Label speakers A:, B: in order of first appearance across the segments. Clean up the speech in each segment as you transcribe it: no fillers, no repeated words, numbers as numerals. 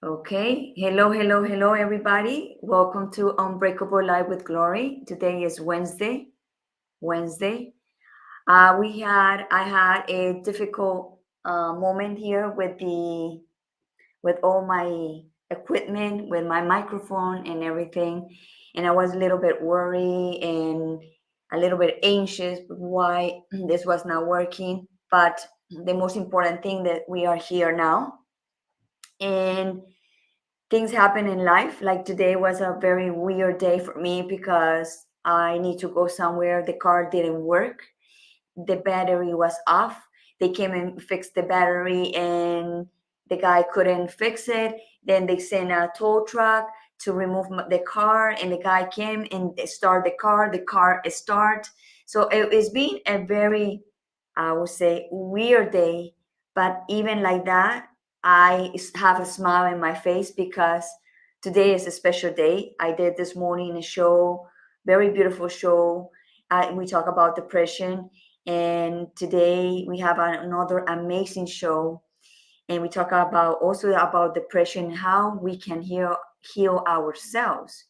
A: Okay. Hello, everybody. Welcome to Unbreakable Life with Glory. Today is Wednesday. I had a difficult moment here with all my equipment, with my microphone and everything, and I was a little bit worried and a little bit anxious why this was not working. But the most important thing that we are here now, and things happen in life. Like today was a very weird day for me because I need to go somewhere. The car didn't work. The battery was off. They came and fixed the battery and the guy couldn't fix it. Then they sent a tow truck to remove the car, and the guy came and start the car. The car start. So it's been a very, I would say, weird day. But even like that, I have a smile in my face because today is a special day. I did this morning a show, very beautiful show. We talk about depression, and today we have another amazing show, and we talk about also about depression, how we can heal ourselves,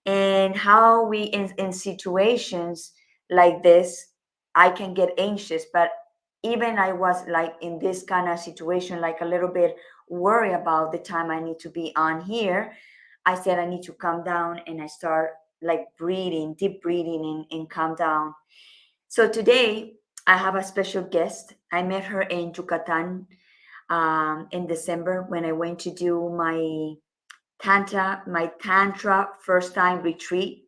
A: and how we in situations like this I can get anxious. But even I was like in this kind of situation, like a little bit worried about the time I need to be on here. I said I need to calm down, and I start like breathing, deep breathing, and calm down. So today I have a special guest. I met her in Yucatan in December when I went to do my tantra first time retreat.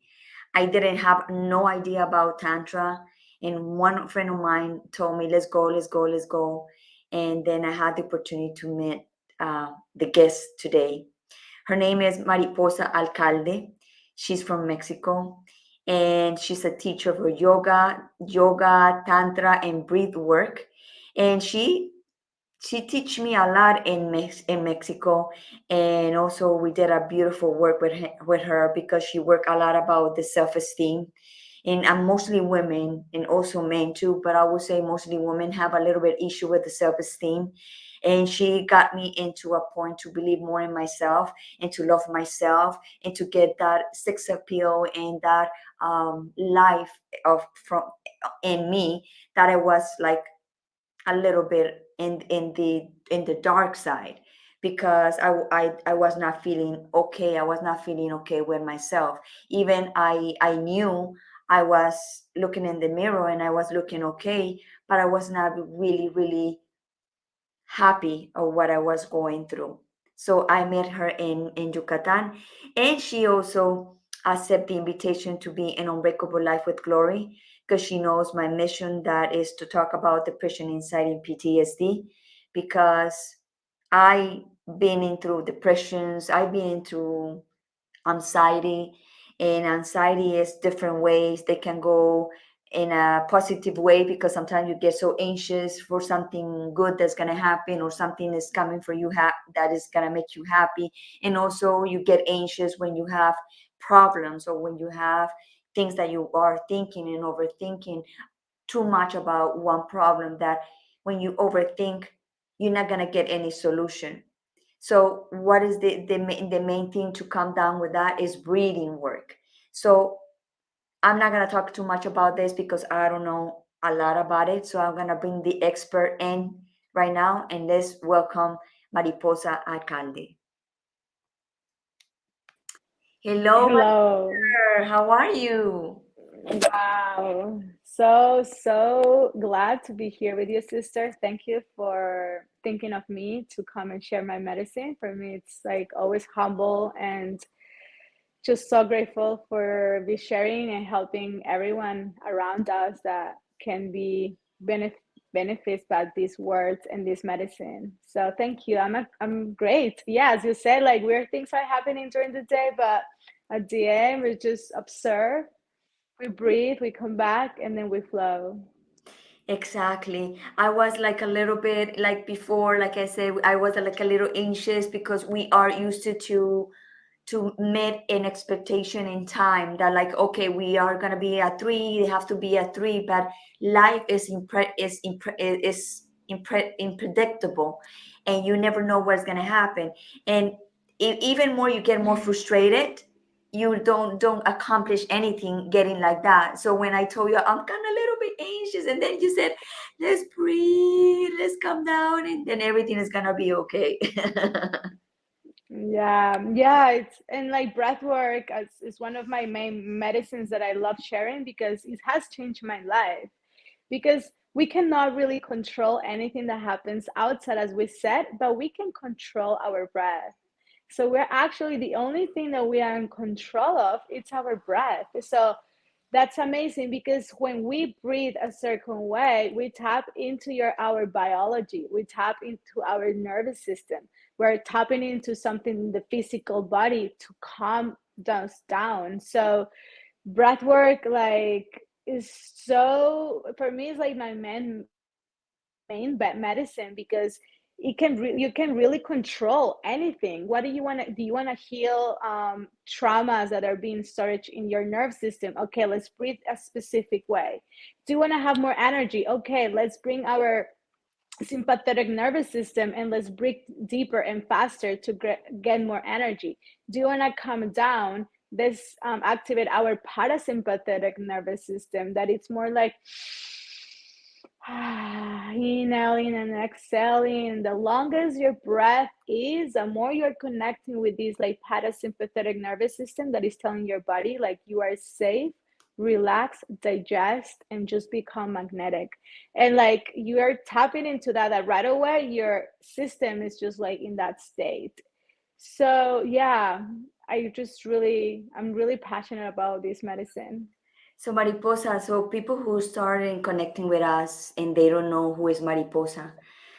A: I didn't have no idea about tantra, and one friend of mine told me, "Let's go, let's go, let's go." And then I had the opportunity to meet the guest today. Her name is Mariposa Alcalde. She's from Mexico, and she's a teacher for yoga, tantra, and breath work. And she teach me a lot in Mexico, and also we did a beautiful work with her because she worked a lot about the self-esteem, and mostly women and also men too, but I would say mostly women have a little bit issue with the self-esteem. And she got me into a point to believe more in myself and to love myself and to get that sex appeal and that life of from in me that I was like a little bit in the dark side, because I was not feeling okay. I was not feeling okay with myself. Even I knew I was looking in the mirror and I was looking okay, but I was not really happy of what I was going through. So I met her in Yucatan, and she also accepted the invitation to be in Unbreakable Life with Glory because she knows my mission, that is to talk about depression, anxiety, and PTSD. Because I been into depressions, I've been into anxiety, and anxiety is different ways. They can go in a positive way because sometimes you get so anxious for something good that's going to happen, or something is coming for you that is going to make you happy. And also you get anxious when you have problems, or when you have things that you are thinking and overthinking too much about one problem, that when you overthink, you're not going to get any solution. So what is the main thing to come down with that is breathing work. So I'm not going to talk too much about this because I don't know a lot about it. So I'm going to bring the expert in right now, and let's welcome Mariposa Alcalde. Hello, my
B: Hello.
A: dear. How are you?
B: Wow. So glad to be here with you, sister. Thank you for thinking of me to come and share my medicine. For me, it's like always humble and just so grateful for be sharing and helping everyone around us that can be benefits by these words and this medicine. So thank you. I'm great. Yeah, as you said, like weird things are happening during the day, but at the end we just observe, we breathe, we come back, and then we flow.
A: Exactly. I was like a little bit like before, like I said, I was like a little anxious because we are used to meet an expectation in time, that like, okay, we are gonna be at three, they have to be at three, but life is unpredictable, and you never know what's gonna happen. And even more you get more frustrated. You don't accomplish anything getting like that. So when I told you I'm kind of a little bit anxious, and then you said, let's breathe, let's calm down, and then everything is gonna be okay.
B: Yeah, it's and like breath work is one of my main medicines that I love sharing because it has changed my life. Because we cannot really control anything that happens outside, as we said, but we can control our breath. So we're actually the only thing that we are in control of, it's our breath. So that's amazing because when we breathe a certain way, we tap into our biology, we tap into our nervous system, we're tapping into something in the physical body to calm us down. So breath work like is so, for me, it's like my main medicine because you can really control anything. What do you want to heal traumas that are being stored in your nerve system? Okay, let's breathe a specific way. Do you want to have more energy? Okay, let's bring our sympathetic nervous system and let's breathe deeper and faster to get more energy. Do you want to calm down? This activate our parasympathetic nervous system, that it's more like inhaling and exhaling. The longest your breath is, the more you're connecting with this like parasympathetic nervous system that is telling your body like you are safe, relax, digest, and just become magnetic. And like you are tapping into that right away, your system is just like in that state. So yeah, I'm really passionate about this medicine.
A: So Mariposa, so people who started connecting with us and they don't know who is Mariposa.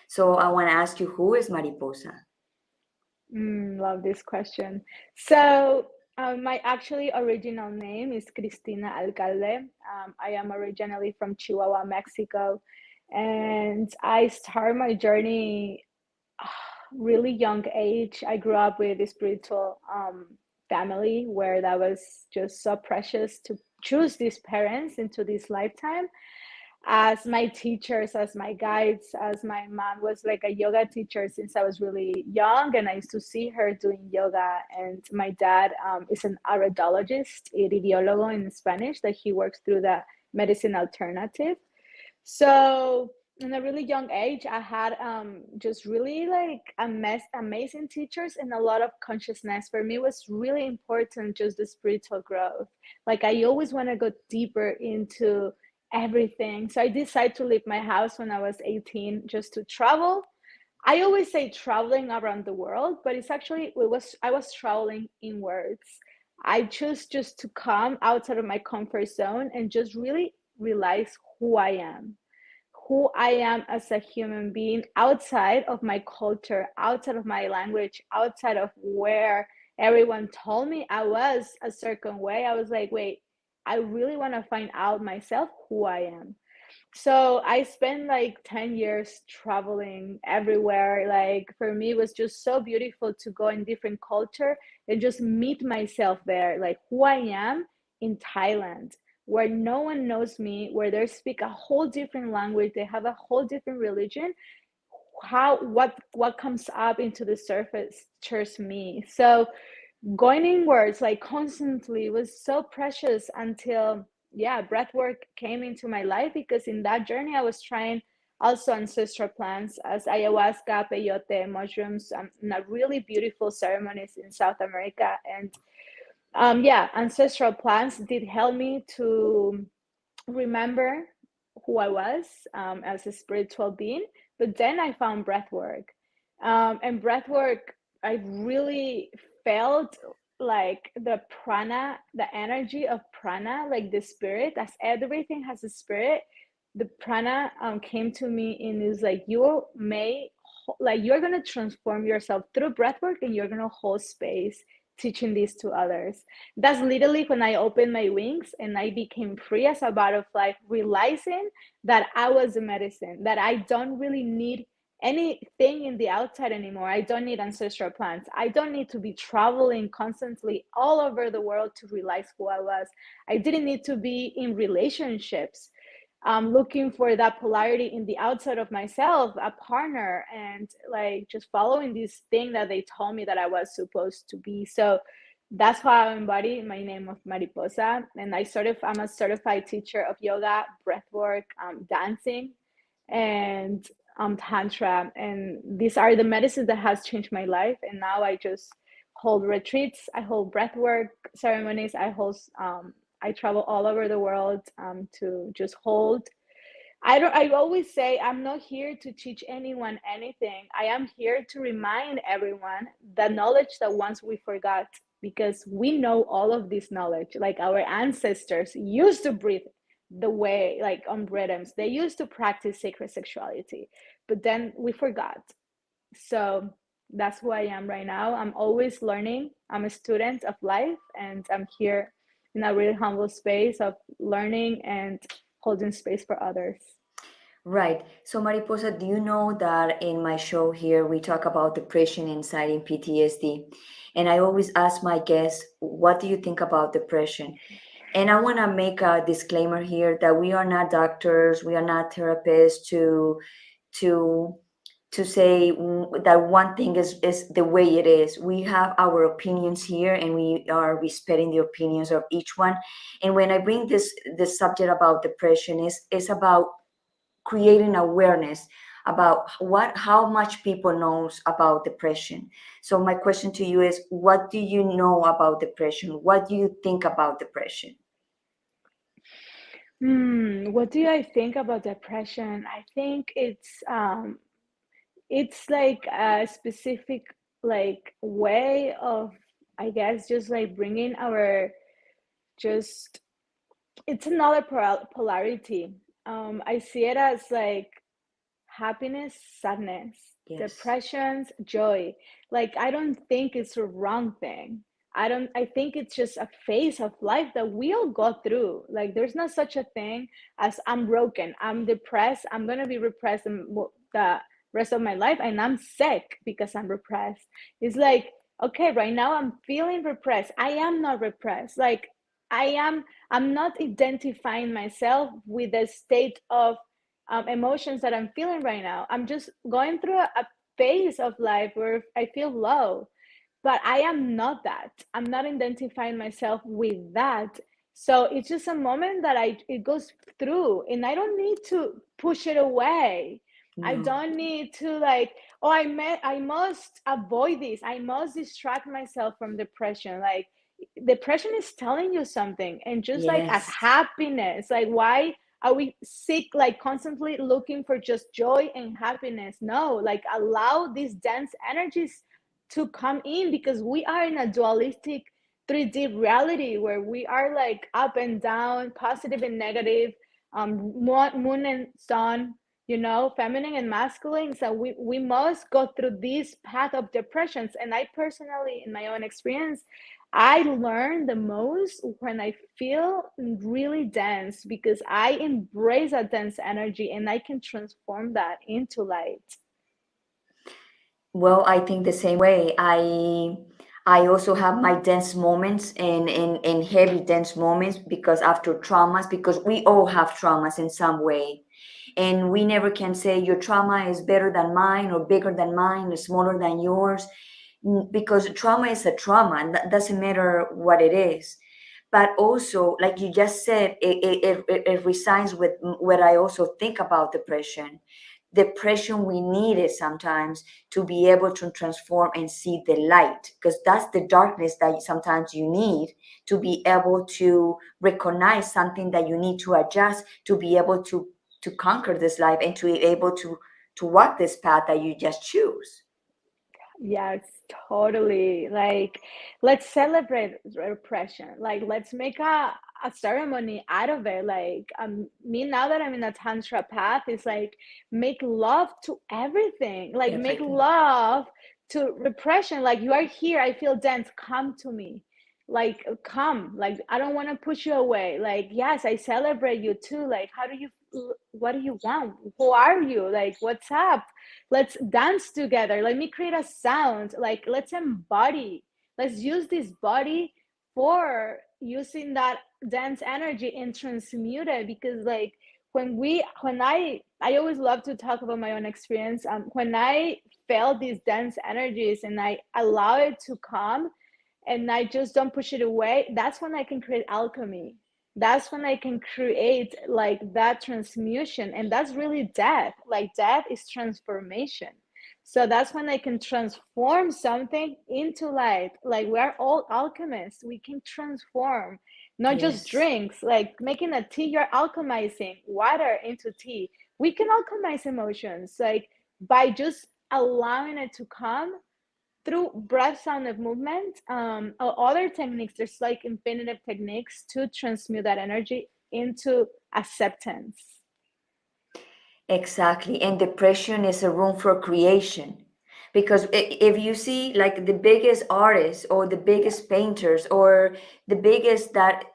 A: So I want to ask you, who is Mariposa?
B: Love this question. So, my actually original name is Cristina Alcalde. I am originally from Chihuahua, Mexico, and I started my journey really young age. I grew up with a spiritual family where that was just so precious to choose these parents into this lifetime as my teachers, as my guides, as my mom was like a yoga teacher since I was really young, and I used to see her doing yoga. And my dad is an iridologist, iridiólogo in Spanish, that he works through the medicine alternative. So in a really young age, I had just really like amazing teachers and a lot of consciousness. For me, it was really important just the spiritual growth. Like I always want to go deeper into everything. So I decided to leave my house when I was 18 just to travel. I always say traveling around the world, but it's actually I was traveling inwards. I chose just to come outside of my comfort zone and just really realize who I am as a human being outside of my culture, outside of my language, outside of where everyone told me I was a certain way. I was like, wait, I really want to find out myself who I am. So I spent like 10 years traveling everywhere. Like for me, it was just so beautiful to go in different culture and just meet myself there, like who I am in Thailand, where no one knows me, where they speak a whole different language, they have a whole different religion. How what comes up into the surface stirs me. So going inwards like constantly was so precious until yeah, breath work came into my life, because in that journey I was trying also ancestral plants as ayahuasca, peyote, mushrooms, really beautiful ceremonies in South America. And yeah, ancestral plants did help me to remember who I was as a spiritual being. But then I found breath work. And breath work, I really felt like the prana, the energy of prana, like the spirit, as everything has a spirit. The prana came to me and is like, like you're going to transform yourself through breath work and you're going to hold space teaching this to others. That's literally when I opened my wings and I became free as a butterfly, realizing that I was a medicine, that I don't really need anything in the outside anymore. I don't need ancestral plants. I don't need to be traveling constantly all over the world to realize who I was. I didn't need to be in relationships. looking for that polarity in the outside of myself, a partner, and like just following this thing that they told me that I was supposed to be. So that's how I embody my name of Mariposa. And I'm a certified teacher of yoga, breathwork, dancing, and tantra. And these are the medicines that has changed my life. And now I just hold retreats, I hold breathwork ceremonies, I travel all over the world to just hold. I always say I'm not here to teach anyone anything. I am here to remind everyone the knowledge that once we forgot, because we know all of this knowledge. Like our ancestors used to breathe the way, like on rhythms. They used to practice sacred sexuality, but then we forgot. So that's who I am right now. I'm always learning. I'm a student of life, and I'm here in a really humble space of learning and holding space for others.
A: Right. So, Mariposa, do you know that in my show here, we talk about depression, anxiety, and PTSD? And I always ask my guests, what do you think about depression? And I want to make a disclaimer here that we are not doctors, we are not therapists to to say that one thing is the way it is. We have our opinions here, and we are respecting the opinions of each one. And when I bring this subject about depression, is about creating awareness about how much people knows about depression. So my question to you is, what do you know about depression? What do you think about depression?
B: What do I think about depression? I think it's like a specific like way of, I guess, just like bringing our just it's another polarity. I see it as like happiness, sadness,
A: Yes.
B: depressions, joy. Like I don't think it's a wrong thing. I think it's just a phase of life that we all go through. Like there's not such a thing as I'm broken, I'm depressed, I'm going to be repressed the rest of my life, and I'm sick because I'm repressed. It's like, okay, right now I'm feeling repressed. I am not repressed. Like I am I'm not identifying myself with the state of emotions that I'm feeling right now. I'm just going through a phase of life where I feel low, but I am not that. I'm not identifying myself with that. So it's just a moment that it goes through, and I don't need to push it away. I
A: No.
B: don't need to like, oh, I must avoid this. I must distract myself from depression. Like depression is telling you something, and just like as
A: Yes.
B: happiness, like why are we sick, like constantly looking for just joy and happiness? No, like allow these dense energies to come in, because we are in a dualistic 3D reality where we are like up and down, positive and negative, moon and sun, feminine and masculine. So we must go through this path of depressions. And I personally, in my own experience, I learn the most when I feel really dense, because I embrace that dense energy and I can transform that into light.
A: Well, I think the same way. I also have my dense moments and heavy dense moments because after traumas, because we all have traumas in some way. And we never can say your trauma is better than mine or bigger than mine or smaller than yours, because trauma is a trauma and that doesn't matter what it is. But also, like you just said, it resides with what I also think about depression. Depression, we need it sometimes to be able to transform and see the light, because that's the darkness that sometimes you need to be able to recognize something that you need to adjust to be able to conquer this life and to be able to walk this path that you just choose.
B: Yes, totally. Like, let's celebrate repression. Like, let's make a ceremony out of it. Like, me now that I'm in a tantra path, is like make love to everything. Like, make
A: Everything.
B: love to repression. Like, you are here. I feel dense. Come to me. Like, come. Like, I don't want to push you away. Like, yes, I celebrate you too. Like, what do you want? Who are you? Like, what's up? Let's dance together. Let me create a sound. Like, let's embody. Let's use this body for using that dance energy and transmute it, because like when I always love to talk about my own experience. When I felt these dense energies and I allow it to come, and I just don't push it away, that's when I can create alchemy. That's when I can create like that transmutation. And that's really death. Like death is transformation. So that's when I can transform something into light. Like we're all alchemists. We can transform, not just
A: Yes.
B: drinks, like making a tea, you're alchemizing water into tea. We can alchemize emotions, like by just allowing it to come through breath, sound, of movement, or other techniques. There's like infinitive techniques to transmute that energy into acceptance.
A: Exactly. And depression is a room for creation. Because if you see like the biggest artists or the
B: Yeah.
A: biggest painters or the biggest that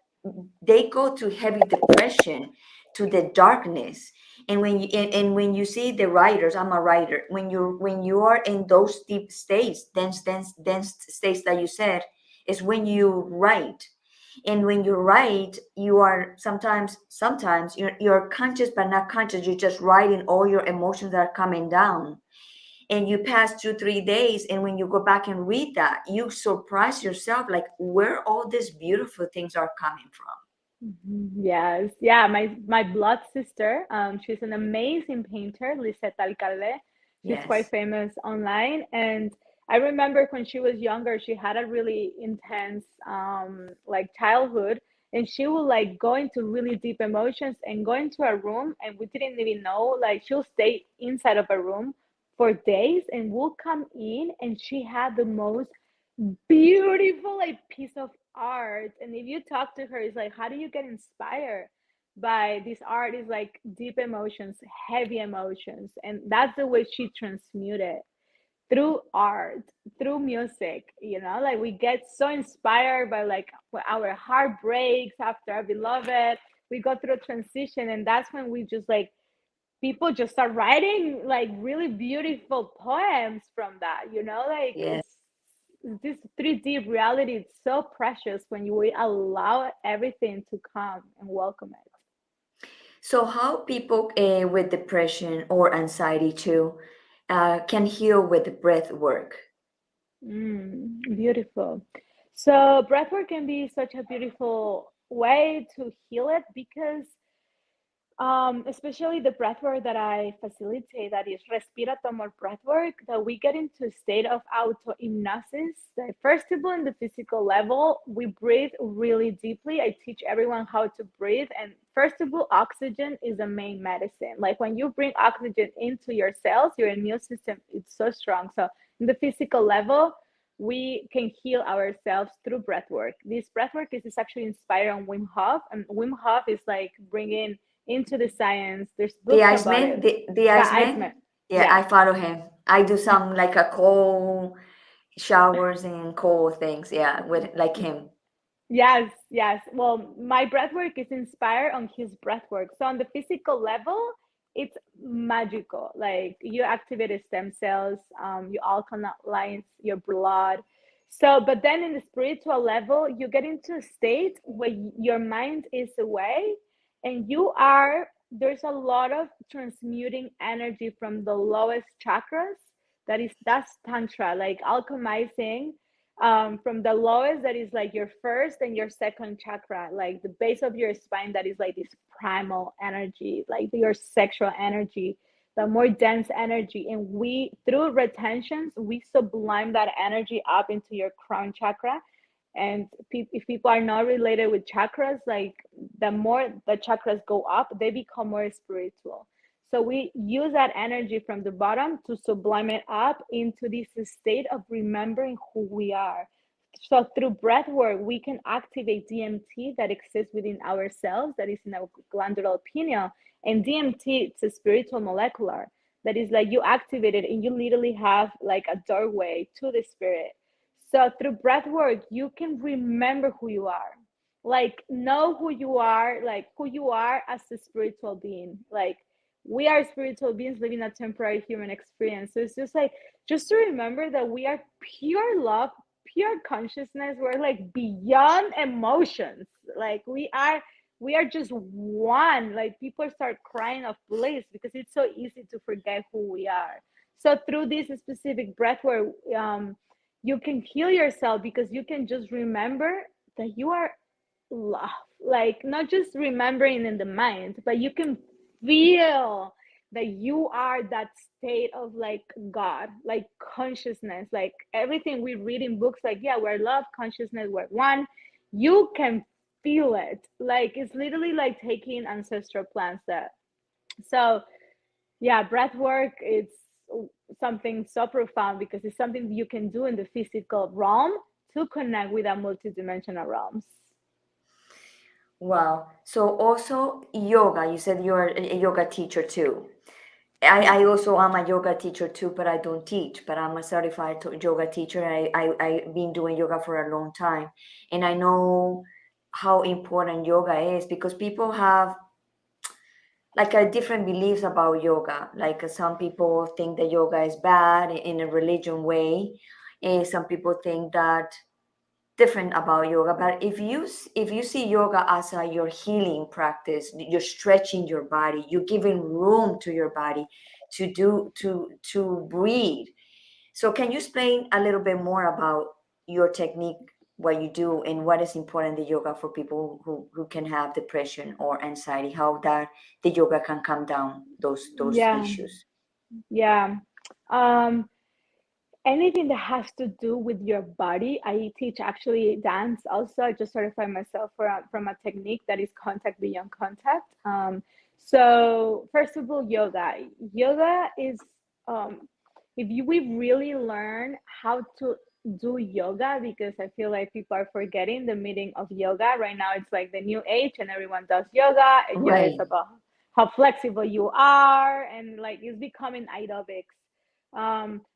A: they go to heavy depression, to the darkness. And when you see the writers, I'm a writer, when you are in those deep states, dense states that you said, is when you write. And when you write, you are sometimes you're conscious but not conscious. You're just writing all your emotions that are coming down, and you pass 2 3 days, and when you go back and read that, you surprise yourself like where all these beautiful things are coming from.
B: Yes, yeah. My blood sister, she's an amazing painter, Lisette Alcalde. She's quite
A: Yes.
B: famous online, and I remember when she was younger, she had a really intense, like childhood, and she would like go into really deep emotions and go into a room, and we didn't even know. Like she'll stay inside of a room for days, and we'll come in, and she had the most beautiful like piece of art. And if you talk to her, it's like, how do you get inspired by this art? Is like deep emotions, heavy emotions, and that's the way she transmuted through art, through music. Like we get so inspired by like our heart breaks after our beloved, we go through a transition, and that's when we just like people just start writing like really beautiful poems from that. Like
A: Yes.
B: it's this 3D reality. It's so precious when you allow everything to come and welcome it.
A: So how people with depression or anxiety too can heal with the breath work?
B: Beautiful. So breathwork can be such a beautiful way to heal it, because especially the breathwork that I facilitate, that is respira tomar breathwork, that we get into a state of auto hypnosis. That first of all, in the physical level, we breathe really deeply. I teach everyone how to breathe. And first of all, oxygen is the main medicine. Like when you bring oxygen into your cells, your immune system is so strong. So in the physical level, we can heal ourselves through breathwork. This breathwork is actually inspired on Wim Hof, and Wim Hof is like bringing into the science. There's
A: The
B: books about
A: Iceman,
B: it.
A: the
B: The
A: Iceman.
B: Iceman.
A: Yeah,
B: Yeah.
A: I follow him. I do some like a cold showers and cold things. Yeah, with like him.
B: Yes, yes. Well, my breath work is inspired on his breath work. So on the physical level, it's magical. Like you activated stem cells, you alkalize your blood. So, but then in the spiritual level, you get into a state where your mind is away, and there's a lot of transmuting energy from the lowest chakras. That's tantra, like alchemizing from the lowest, that is like your first and your second chakra, like the base of your spine, that is like this primal energy, like your sexual energy, the more dense energy. And we, through retentions, we sublime that energy up into your crown chakra. And if people are not related with chakras, like the more the chakras go up, they become more spiritual. So we use that energy from the bottom to sublime it up into this state of remembering who we are. So through breath work, we can activate DMT that exists within ourselves, that is in our glandular pineal. And DMT, it's a spiritual molecular, that is like you activate it and you literally have like a doorway to the spirit. So through breath work, you can remember who you are, like know who you are, like who you are as a spiritual being. Like we are spiritual beings living a temporary human experience. So it's just like, just to remember that we are pure love, pure consciousness. We're like beyond emotions. Like we are we are just one. Like people start crying of bliss because it's so easy to forget who we are. So through this specific breath work, you can heal yourself because you can just remember that you are love, like not just remembering in the mind, but you can feel that you are that state of like God, like consciousness, like everything we read in books, like, yeah, we're love, consciousness, we're one. You can feel it. Like it's literally like taking ancestral plants that. So yeah, breath work, it's something so profound because it's something you can do in the physical realm to connect with a multidimensional realms.
A: Wow. So also yoga, you said you're a yoga teacher too.
B: Yeah.
A: I also am a yoga teacher too, but I don't teach, but I'm a certified yoga teacher. I've been doing yoga for a long time. And I know how important yoga is because people have like a different beliefs about yoga. Like some people think that yoga is bad in a religion way. And some people think that different about yoga, but if you see yoga as a your healing practice, you're stretching your body, you're giving room to your body to breathe. So can you explain a little bit more about your technique, what you do, and what is important in the yoga for people who can have depression or anxiety, how that the yoga can calm down those
B: Yeah.
A: issues?
B: Yeah. Um, anything that has to do with your body. I teach actually dance also. I just certified myself from a technique that is contact beyond contact. So first of all, yoga. Yoga is if you we really learn how to do yoga, because I feel like people are forgetting the meaning of yoga. Right now it's like the new age and everyone does yoga, and yoga is
A: Right.
B: about how flexible you are, and like it's becoming aerobics.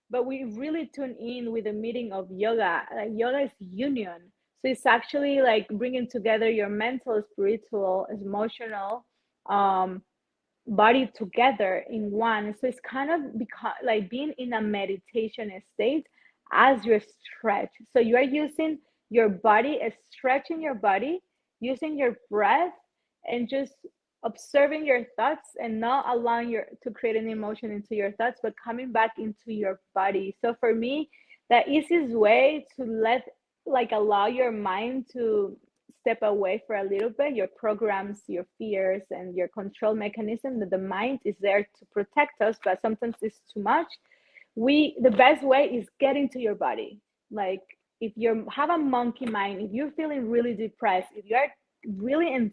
B: But we really tune in with the meaning of yoga. Like yoga is union. So it's actually like bringing together your mental, spiritual, emotional, um, body together in one. So it's kind of like being in a meditation state as you stretch. So you are using your body, stretching your body, using your breath, and just observing your thoughts and not allowing your to create an emotion into your thoughts, but coming back into your body. So for me, the easiest way to let like allow your mind to step away for a little bit, your programs, your fears, and your control mechanism, that the mind is there to protect us, but sometimes it's too much. The best way is get into your body. Like if you have a monkey mind, if you're feeling really depressed, if you're really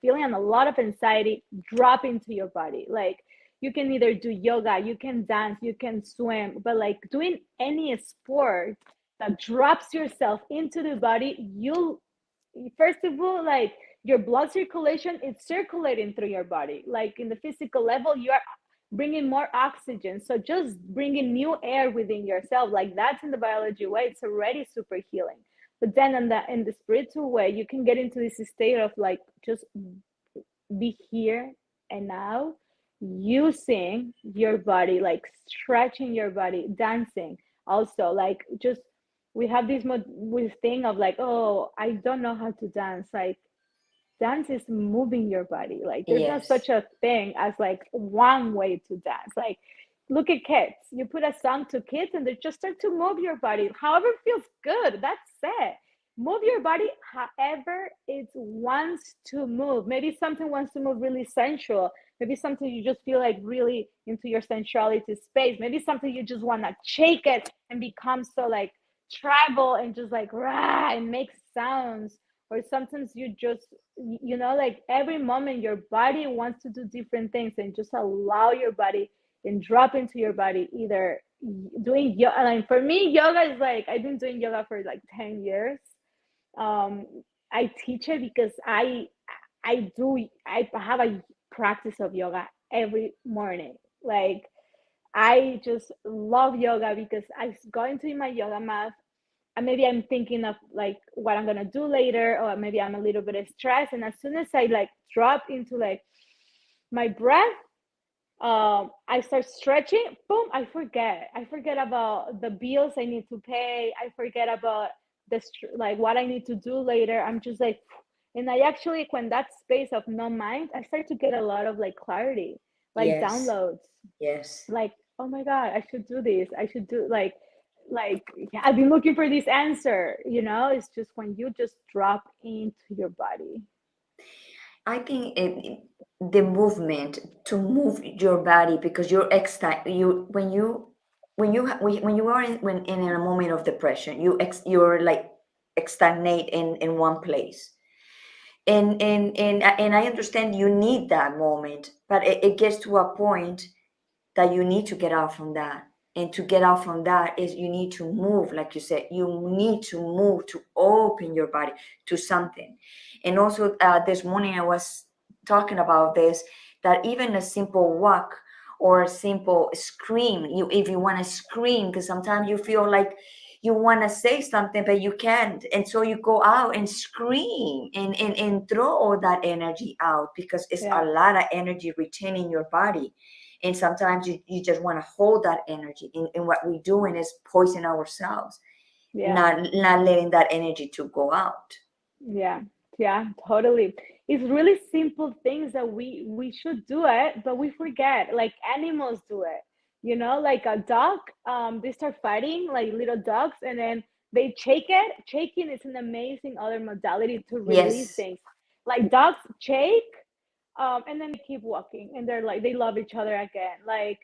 B: feeling a lot of anxiety, drop into your body. Like you can either do yoga, you can dance, you can swim, but like doing any sport that drops yourself into the body, you'll first of all, like your blood circulation is circulating through your body. Like in the physical level, you are bringing more oxygen. So just bringing new air within yourself, like that's in the biology way, it's already super healing. But then in the spiritual way, you can get into this state of like just be here and now, using your body, like stretching your body, dancing also, like just we have this thing of like, oh, I don't know how to dance. Like dance is moving your body. Like there's not
A: Yes.
B: such a thing as like one way to dance. Like look at kids, you put a song to kids and they just start to move your body however feels good. That's it. Move your body however it wants to move. Maybe something wants to move really sensual, maybe something you just feel like really into your sensuality space, maybe something you just want to shake it and become so like tribal and just like rah and make sounds. Or sometimes you just, like every moment your body wants to do different things, and just allow your body and drop into your body, either doing yoga. Like for me, yoga is like I've been doing yoga for like 10 years. um I teach it because I have a practice of yoga every morning. Like I just love yoga because I go into my yoga mat, and maybe I'm thinking of like what I'm gonna do later, or maybe I'm a little bit stressed, and as soon as I like drop into like my breath, I start stretching, boom, I forget about the bills I need to pay, I forget about like what I need to do later. I'm just like, And I actually, when that space of no mind, I start to get a lot of like clarity, like
A: Yes.
B: downloads,
A: Yes.
B: like, oh my God, I should do this. I should do like yeah, I've been looking for this answer, you know? It's just when you just drop into your body.
A: I think the movement to move your body, because you're you when you are in a moment of depression, you're like stagnate in one place. And I understand you need that moment, but it gets to a point that you need to get out from that. And to get out from that is you need to move, like you said, you need to move to open your body to something. And also, this morning I was talking about this, that even a simple walk or a simple scream, if you want to scream, because sometimes you feel like you want to say something but you can't, and so you go out and scream and throw all that energy out, because it's a
B: Yeah.
A: lot of energy retained in your body. And sometimes you just want to hold that energy, and what we're doing is poison ourselves,
B: Yeah.
A: not letting that energy to go out.
B: Yeah, yeah, totally. It's really simple things that we should do it, but we forget. Like animals do it. You know, like a dog, they start fighting like little dogs, and then they shake it. Shaking is an amazing other modality to release
A: Yes.
B: things. Like dogs shake, and then they keep walking, and they're like they love each other again. Like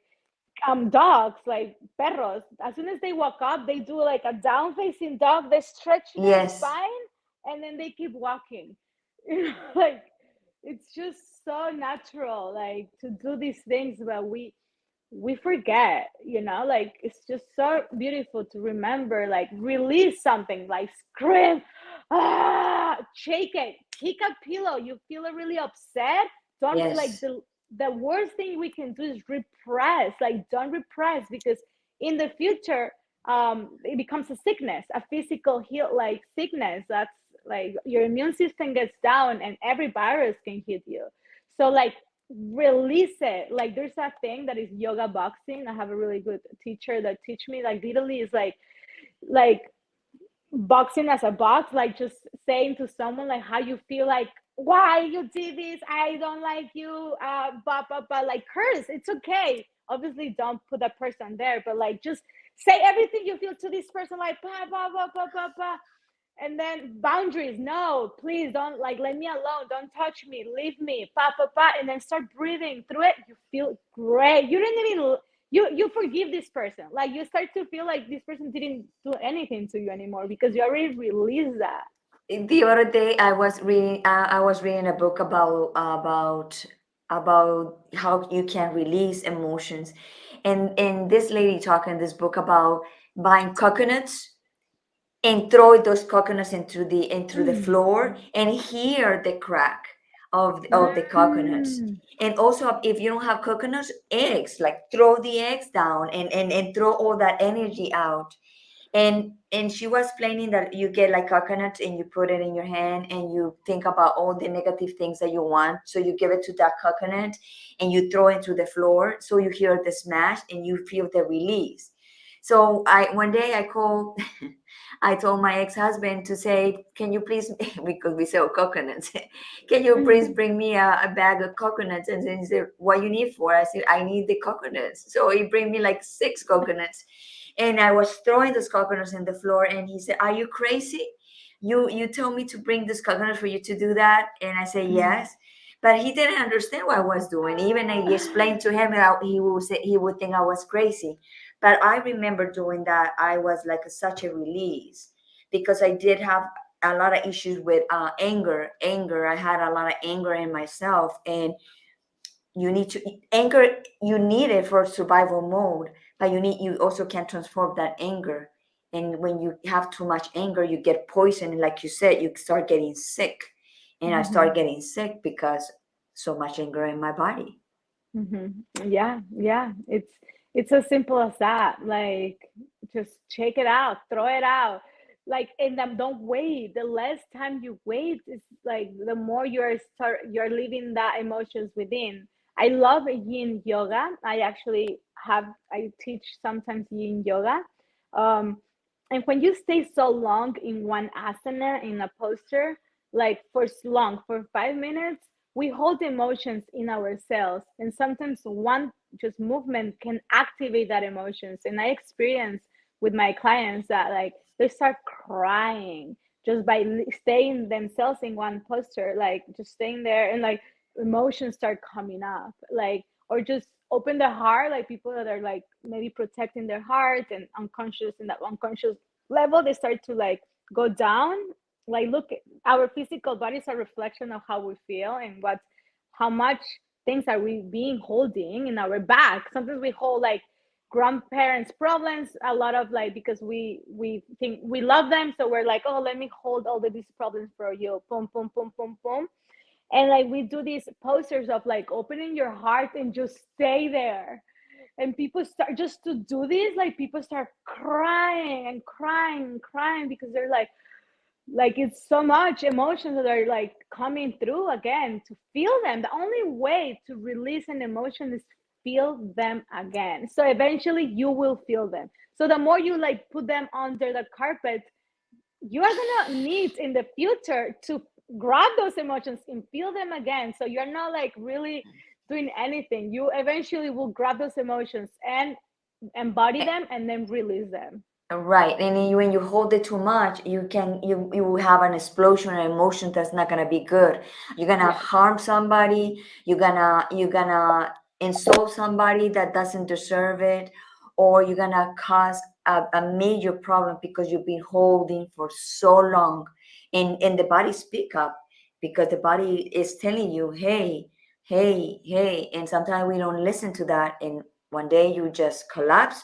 B: dogs, like perros, as soon as they walk up, they do like a down facing dog, they stretch their
A: Yes.
B: spine, and then they keep walking. Like it's just so natural, like to do these things, but we forget, you know, like it's just so beautiful to remember, like release something, like scream, shake it, kick a pillow. You feel really upset, don't like
A: Yes.
B: the worst thing we can do is repress. Like don't repress, because in the future it becomes a sickness, a physical heal like sickness. That's like your immune system gets down and every virus can hit you. So like release it. Like there's a thing that is yoga boxing. I have a really good teacher that teach me, like literally is like boxing as a box, like just saying to someone like how you feel, like why you did this, I don't like you, like curse, it's okay, obviously don't put that person there, but like just say everything you feel to this person, like bah, bah, bah, bah, bah, bah. And then boundaries, no, please don't, like let me alone, don't touch me, leave me, pa pa pa, and then start breathing through it. You feel great. You didn't even you forgive this person. Like you start to feel like this person didn't do anything to you anymore because you already released that.
A: The other day I was reading a book about how you can release emotions, and this lady talking in this book about buying coconuts and throw those coconuts into the floor and hear the crack of the coconuts.
B: Mm.
A: And also, if you don't have coconuts, eggs, like throw the eggs down and throw all that energy out. And she was explaining that you get like coconuts and you put it in your hand and you think about all the negative things that you want, so you give it to that coconut and you throw it to the floor, so you hear the smash and you feel the release. So I one day I called I told my ex-husband to say, can you please, because we sell coconuts, can you please bring me a bag of coconuts? And then he said, what you need for? I said, I need the coconuts. So he bring me like 6 coconuts. And I was throwing those coconuts in the floor. And he said, are you crazy? You told me to bring this coconut for you to do that? And I said, yes. But he didn't understand what I was doing. Even I explained to him, he would think I was crazy. But I remember doing that. I was like such a release, because I did have a lot of issues with anger. I had a lot of anger in myself, and you need to anger. You need it for survival mode, but you also can transform that anger. And when you have too much anger, you get poisoned. And like you said, you start getting sick. And I
B: Mm-hmm.
A: start getting sick because so much anger in my body.
B: Mm-hmm. Yeah, yeah. It's as simple as that. Like just check it out, throw it out. Like and then don't wait. The less time you wait is like the more you're leaving that emotions within. I love yin yoga. I teach sometimes yin yoga. Um and when you stay so long in one asana in a posture, like for long, for 5 minutes, we hold emotions in ourselves, and sometimes one just movement can activate that emotions. And I experience with my clients that like they start crying just by staying themselves in one posture, like just staying there, and like emotions start coming up, like, or just open the heart, like people that are like maybe protecting their heart and unconscious, in that unconscious level they start to like go down. Like, look, our physical body is a reflection of how we feel and what, how much things are we being holding in our back. Sometimes we hold like grandparents problems a lot of, like, because we think we love them, so we're like, oh, let me hold all of these problems for you, boom boom boom boom boom. And like we do these posters of like opening your heart and just stay there, and people start just to do this, like people start crying and crying and crying because they're like it's so much emotions that are like coming through again, to feel them. The only way to release an emotion is feel them again, so eventually you will feel them. So the more you like put them under the carpet, you are gonna need in the future to grab those emotions and feel them again. So you're not like really doing anything. You eventually will grab those emotions and embody them and then release them.
A: Right, and then when you hold it too much, you will have an explosion of emotion that's not gonna be good. You're gonna
B: Yes.
A: harm somebody. You're gonna insult somebody that doesn't deserve it, or you're gonna cause a major problem because you've been holding for so long, and the body speak up because the body is telling you, hey, hey, hey, and sometimes we don't listen to that, and one day you just collapse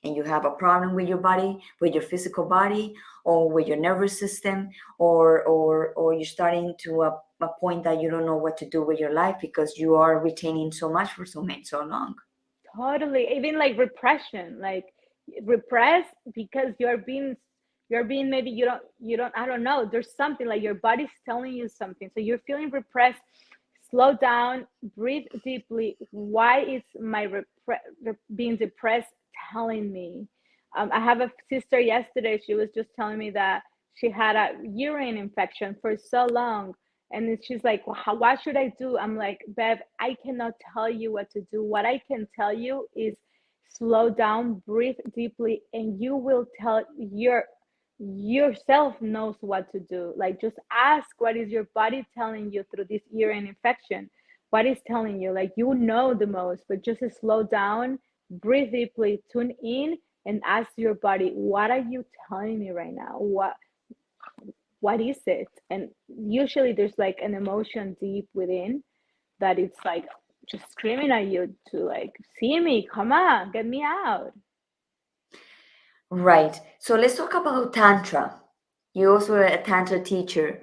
A: and you have a problem with your body, with your physical body, or with your nervous system, or you're starting to a point that you don't know what to do with your life because you are retaining so much for so long.
B: Totally. Even like repression, like repress because you're being, maybe you don't, I don't know, there's something like your body's telling you something. So you're feeling repressed. Slow down, breathe deeply. Why is my being depressed telling me? I have a sister yesterday. She was just telling me that she had a urine infection for so long, and she's like, well, what should I do? I'm like, Bev, I cannot tell you what to do. What I can tell you is slow down, breathe deeply, and you will tell yourself knows what to do. Like, just ask, what is your body telling you through this urine infection? What is telling you? Like, you know the most, but just slow down, breathe deeply, tune in, and ask your body, what are you telling me right now? What is it? And usually there's like an emotion deep within that it's like just screaming at you to like, see me, come on, get me out.
A: Right. So let's talk about Tantra. You also are a Tantra teacher,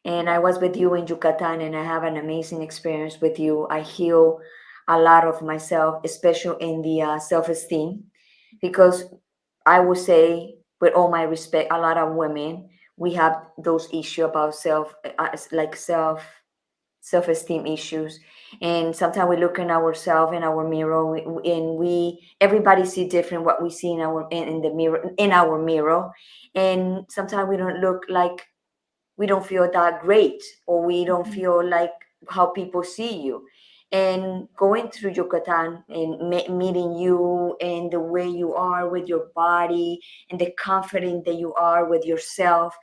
A: and I was with you in Yucatan, and I have an amazing experience with you. I heal a lot of myself, especially in the self-esteem, because I would say, with all my respect, a lot of women, we have those issues about like self-esteem issues, and sometimes we look in ourselves in our mirror, and we everybody see different what we see in in the mirror, in our mirror, and sometimes we don't look like, we don't feel that great, or we don't
B: Mhm.
A: feel like how people see you. And going through Yucatan and meeting you and the way you are with your body and the confidence that you are with yourself,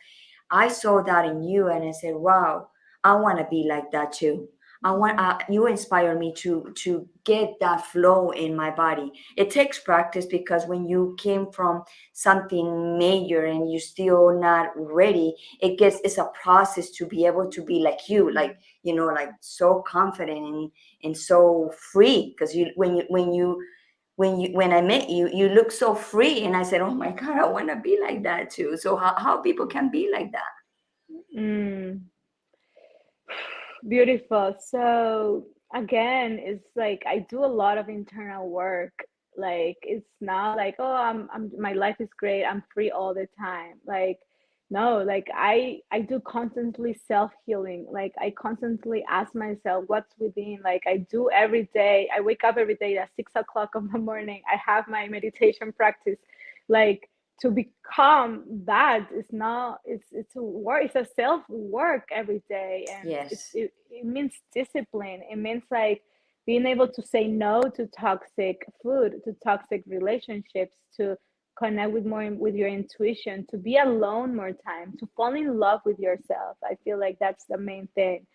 A: I saw that in you, and I said, "Wow, I want to be like that too." I want
B: Mhm.
A: you inspire me to get that flow in my body. It takes practice because when you came from something major and you're still not ready, it's a process to be able to be like you, like, like so confident and so free. Because when I met you, you look so free, and I said, "Oh my God, I want to be like that too." So how people can be like that?
B: Mm. Beautiful. So again, it's like I do a lot of internal work. Like, it's not like, oh, my life is great, I'm free all the time. Like, no, like I do constantly self-healing. Like, I constantly ask myself what's within. Like, I do every day. I wake up every day at 6 o'clock of the morning. I have my meditation practice. Like, to become that is not, it's a work, it's a self work every day. And
A: Yes.
B: it means discipline. It means like being able to say no to toxic food, to toxic relationships, to connect with more with your intuition, to be alone more time, to fall in love with yourself. I feel like that's the main thing.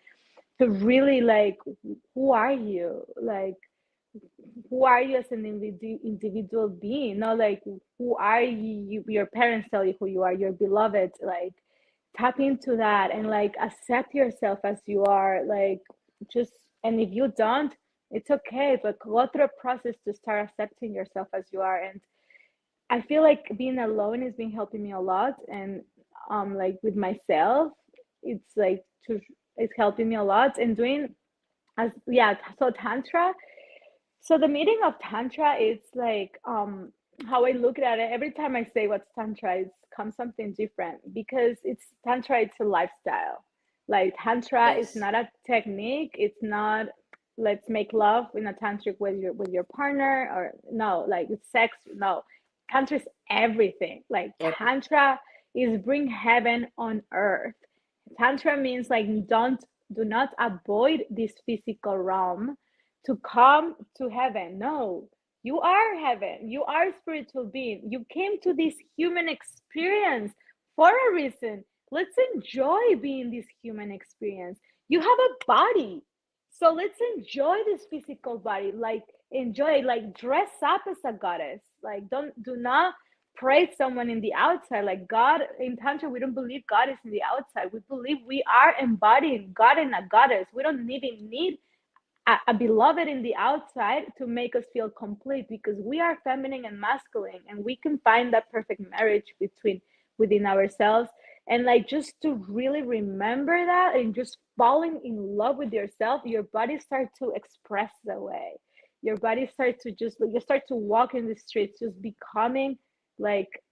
B: To really like, who are you? Like, who are you as an individual being? Not like who are you, your parents tell you who you are, your beloved. Like, tap into that and like accept yourself as you are. Like, just, and if you don't, it's okay, but go through a process to start accepting yourself as you are. And I feel like being alone has been helping me a lot. And like with myself, it's like to, it's helping me a lot. And doing as, yeah, so tantra, so the meaning of tantra is like, how I look at it. Every time I say what's tantra, it comes something different, because it's tantra. It's a lifestyle. Like, tantra is
A: Yes.
B: not a technique. It's not let's make love in a tantric with your partner, or no, like it's sex. No, tantra is everything. Like,
A: Yep.
B: tantra is bring heaven on earth. Tantra means like, do not avoid this physical realm to come to heaven. No, you are heaven. You are a spiritual being. You came to this human experience for a reason. Let's enjoy being this human experience. You have a body. So let's enjoy this physical body. Like, enjoy, like dress up as a goddess. Like, do not praise someone in the outside. Like, God in Tantra, we don't believe God is in the outside. We believe we are embodying God and a goddess. We don't even need a beloved in the outside to make us feel complete, because we are feminine and masculine, and we can find that perfect marriage between within ourselves. And like, just to really remember that and just falling in love with yourself, your body starts to express the way. Your body starts to just like, you start to walk in the streets just becoming like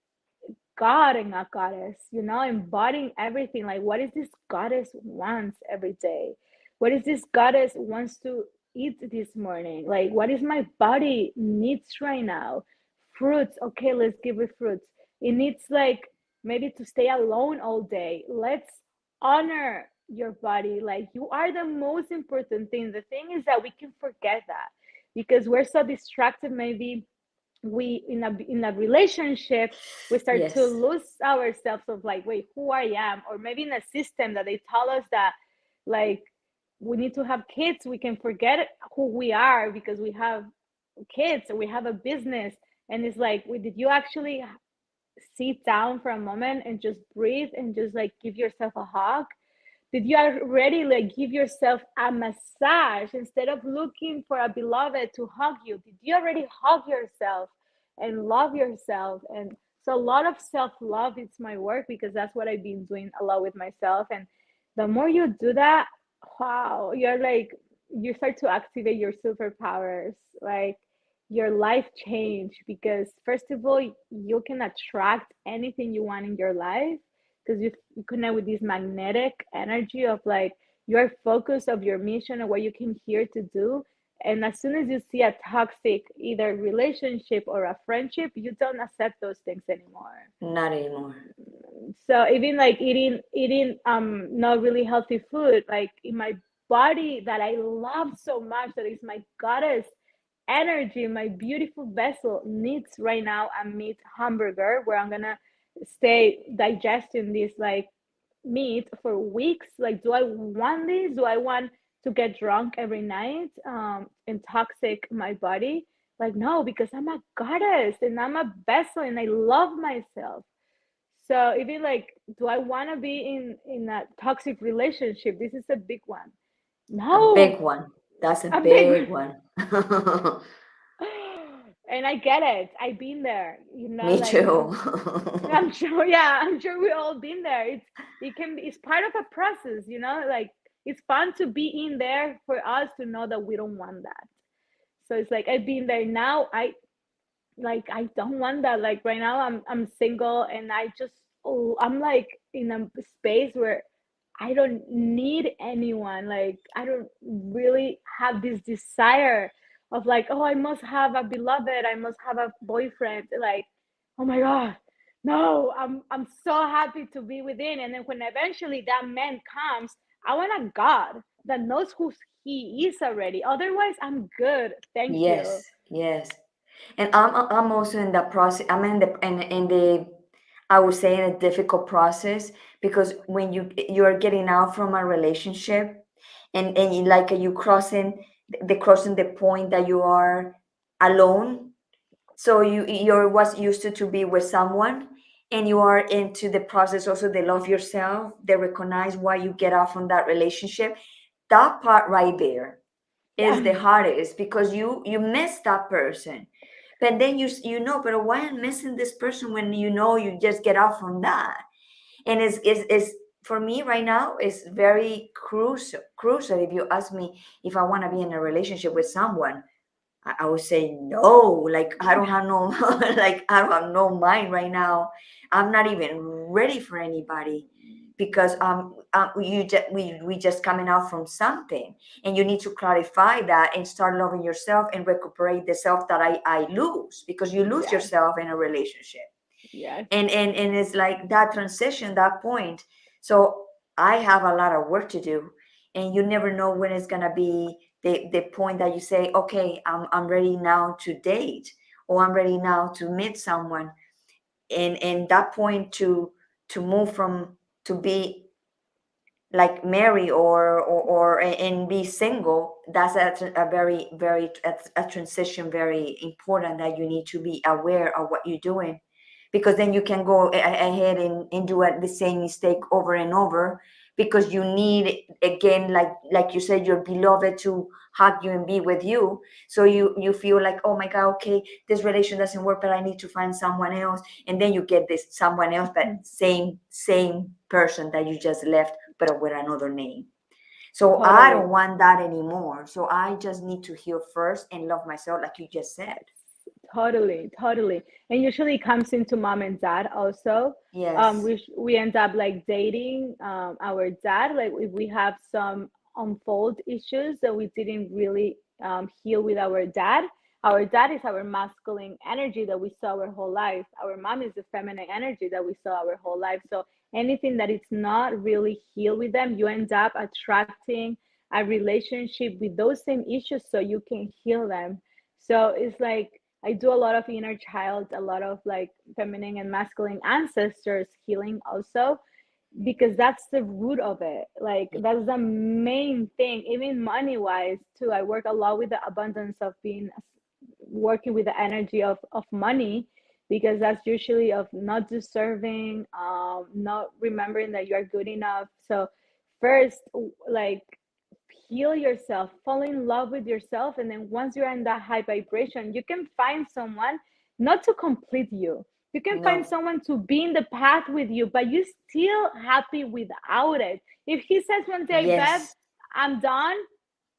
B: God and a goddess, embodying everything. Like, what is this goddess wants every day? What is this goddess wants to eat this morning? Like, what is my body needs right now? Fruits. Okay, let's give it fruits. It needs like maybe to stay alone all day. Let's honor your body. Like, you are the most important thing. The thing is that we can forget that because we're so distracted. Maybe we in a relationship we start to
A: Yes.
B: lose ourselves of like, wait, who I am. Or maybe in a system that they tell us that like we need to have kids, we can forget who we are because we have kids or we have a business. And it's like, wait, did you actually sit down for a moment and just breathe and just like give yourself a hug? Did you already like give yourself a massage instead of looking for a beloved to hug you? Did you already hug yourself and love yourself? And so a lot of self-love is my work, because that's what I've been doing a lot with myself. And the more you do that, wow, you're like, you start to activate your superpowers. Like, your life change, because first of all, you can attract anything you want in your life, because you connect with this magnetic energy of like, your focus of your mission and what you came here to do. And as soon as you see a toxic either relationship or a friendship, you don't accept those things anymore.
A: Not anymore.
B: So even like eating not really healthy food, like in my body that I love so much, that is my goddess energy, my beautiful vessel needs right now a meat hamburger where I'm gonna stay digesting this like meat for weeks. Like, do I want this? Do I want to get drunk every night, intoxic my body? Like, no, because I'm a goddess and I'm a vessel and I love myself. So even like, do I want to be in a toxic relationship? This is a big one.
A: A big
B: No,
A: one. That's a
B: a big
A: big
B: one.
A: one.
B: And I get it. I've been there,
A: Me
B: like
A: too.
B: I'm sure, yeah, I'm sure we all been there. It can be, it's part of a process, like it's fun to be in there for us to know that we don't want that. So it's like I've been there now. I don't want that. Like right now I'm single and I just, oh, I'm like in a space where I don't need anyone. Like I don't really have this desire of like, oh, I must have a beloved, I must have a boyfriend. Like, oh my God, no, I'm so happy to be within. And then when eventually that man comes, I want a God that knows who he is already. Otherwise, I'm good. Thank you.
A: Yes, yes. And I'm also in that process. I'm in the I would say in a difficult process, because when you're getting out from a relationship, and like you crossing the point that you are alone. So you're was used to be with someone, and you are into the process also. They love yourself. They recognize why you get out from that relationship. That part right there is
B: Yeah.
A: the hardest, because you miss that person. But then you know, but why I'm missing this person, when you know you just get out from that. And it's for me right now is very crucial. If you ask me if I want to be in a relationship with someone, I would say no. Like I don't have no like I don't have no mind right now. I'm not even ready for anybody, because we just coming out from something, and you need to clarify that and start loving yourself and recuperate the self that I lose, because you lose
B: Yes.
A: yourself in a relationship.
B: Yes.
A: And it's like that transition, that point. So I have a lot of work to do, and you never know when it's gonna be the point that you say, okay, I'm ready now to date, or I'm ready now to meet someone. And that point to move from to be like marry, or and be single, that's a very very a transition, very important, that you need to be aware of what you're doing, because then you can go ahead and do the same mistake over and over, because you need, again, like you said, your beloved to hug you and be with you. So you feel like, oh my god, okay, this relation doesn't work, but I need to find someone else. And then you get this someone else, but same person that you just left, but with another name. So I don't
B: Totally.
A: want that anymore. So I just need to heal first and love myself, like you just said.
B: Yes, totally, totally. And usually it comes into mom and dad also.
A: Yes.
B: We end up like dating our dad, like if we have some unfold issues that we didn't really heal with our dad. Our dad is our masculine energy that we saw our whole life. Our mom is the feminine energy that we saw our whole life. So anything that is not really healed with them, you end up attracting a relationship with those same issues so you can heal them. So it's like I do a lot of inner child, a lot of like feminine and masculine ancestors healing also, because that's the root of it. Like that's the main thing, even money wise too. I work a lot with the abundance of being working with the energy of money, because that's usually of not deserving, not remembering that you are good enough. So first, like heal yourself, fall in love with yourself, and then once you're in that high vibration, you can find someone not to complete you. You can find
A: No.
B: someone to be in the path with you, but you still happy without it. If he says one day, "Bev,
A: Yes.
B: I'm done,"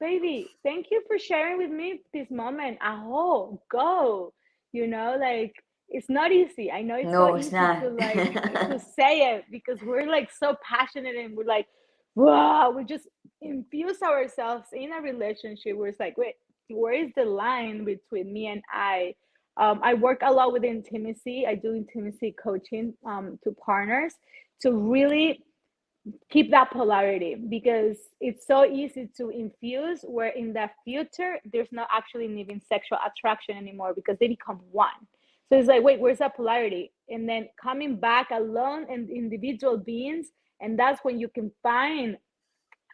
B: baby, thank you for sharing with me this moment. Aho, go. Like it's not easy. I know it's so
A: No, it's
B: easy
A: not.
B: to like to say it because we're like so passionate and we're like, wow, we just infuse ourselves in a relationship where it's like, wait, where is the line between me and I? I work a lot with intimacy. I do intimacy coaching to partners to really keep that polarity, because it's so easy to infuse where in the future there's not actually even sexual attraction anymore because they become one. So it's like, wait, where's that polarity? And then coming back alone and individual beings, and that's when you can find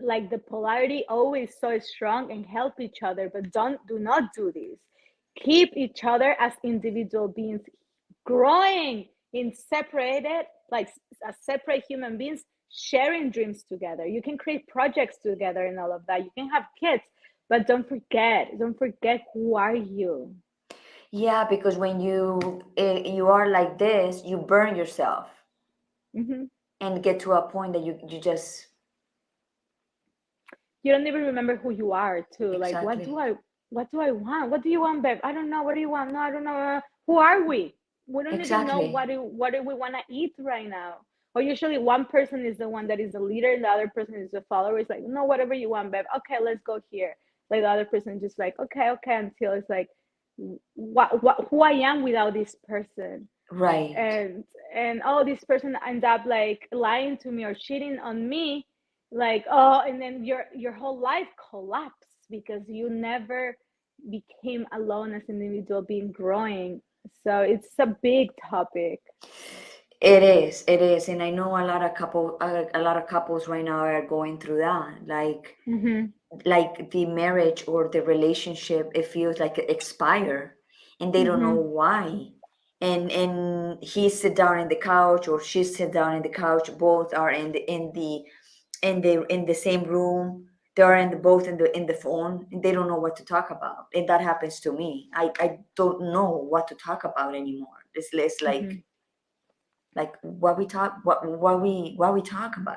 B: like the polarity always so strong and help each other. But do not do this. Keep each other as individual beings growing in separated, like as separate human beings, sharing dreams together. You can create projects together and all of that. You can have kids, but don't forget who are you.
A: Yeah, because when you are like this, you burn yourself
B: Mhm.
A: and get to a point that you just
B: You don't even remember who you are too. Like,
A: exactly,
B: what do I want? What do you want, babe? I don't know. What do you want? No, I don't know. Who are we don't even know
A: exactly.
B: what do we want to eat right now. Or usually one person is the one that is the leader and the other person is the follower. It's like, no, whatever you want, babe. Okay, let's go here. Like the other person just like, okay, until it's like, what who I am without this person.
A: Right.
B: and oh, this person ends up like lying to me or cheating on me, like, oh, and then your whole life collapsed because you never became alone as an individual being growing. So it's a big topic.
A: It is, and I know a lot of couples right now are going through that.
B: Mm-hmm.
A: Like the marriage or the relationship, it feels like it expire, and they don't know
B: Mm-hmm.
A: why. And he sit down in the couch or she sit down in the couch. Both are in the same room. They are both in the phone, and they don't know what to talk about. And that happens to me. I don't know what to talk about anymore. It's less
B: Mm-hmm.
A: like what we talk about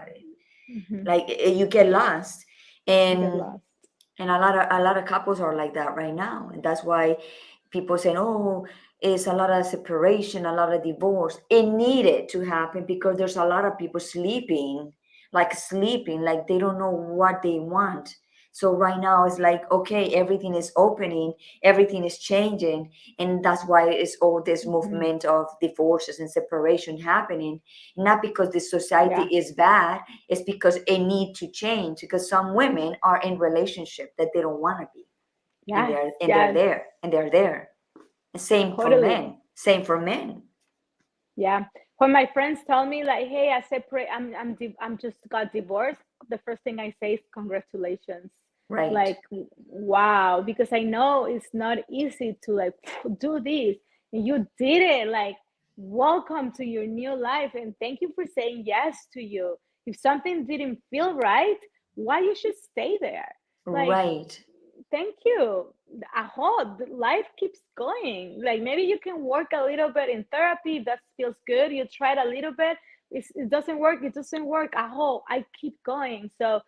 A: it.
B: Mm-hmm.
A: Like you get lost,
B: You get
A: and
B: lost.
A: a lot of couples are like that right now, and that's why people say, oh, it's a lot of separation, a lot of divorce. It needed to happen because there's a lot of people sleeping, like they don't know what they want. So right now it's like, okay, everything is opening, everything is changing, and that's why it's all this
B: Mm-hmm.
A: movement of divorces and separation happening. Not because the society
B: Yeah.
A: is bad, it's because it need to change, because some women are in relationship that they don't want to be, and
B: Yes.
A: they're
B: Yes.
A: there, and they're there. Same for
B: Totally.
A: men. Same for men.
B: Yeah. When my friends tell me like, "Hey, I separate, I'm just got divorced," the first thing I say is congratulations.
A: Right.
B: Like, wow, because I know it's not easy to like do this. And you did it. Like, welcome to your new life, and thank you for saying yes to you. If something didn't feel right, why you should stay there? Like,
A: Right.
B: thank you. Life keeps going. Like maybe you can work a little bit in therapy if that feels good. You tried a little bit. It doesn't work. It doesn't work. I keep going. So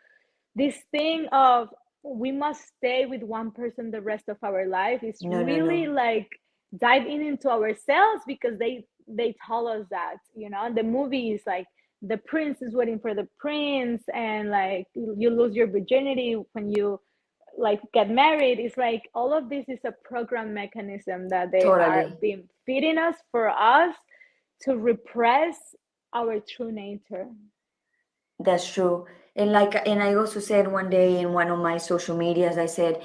B: this thing of we must stay with one person the rest of our life is
A: No, no,
B: really
A: no.
B: like diving into ourselves because they tell us that, you know, the movie is like the prince is waiting for the prince, and like you lose your virginity when you like get married. It's like all of this is a program mechanism that they are
A: Totally.
B: being feeding us for us to repress our true nature.
A: That's true. And I also said one day in one of my social medias, I said,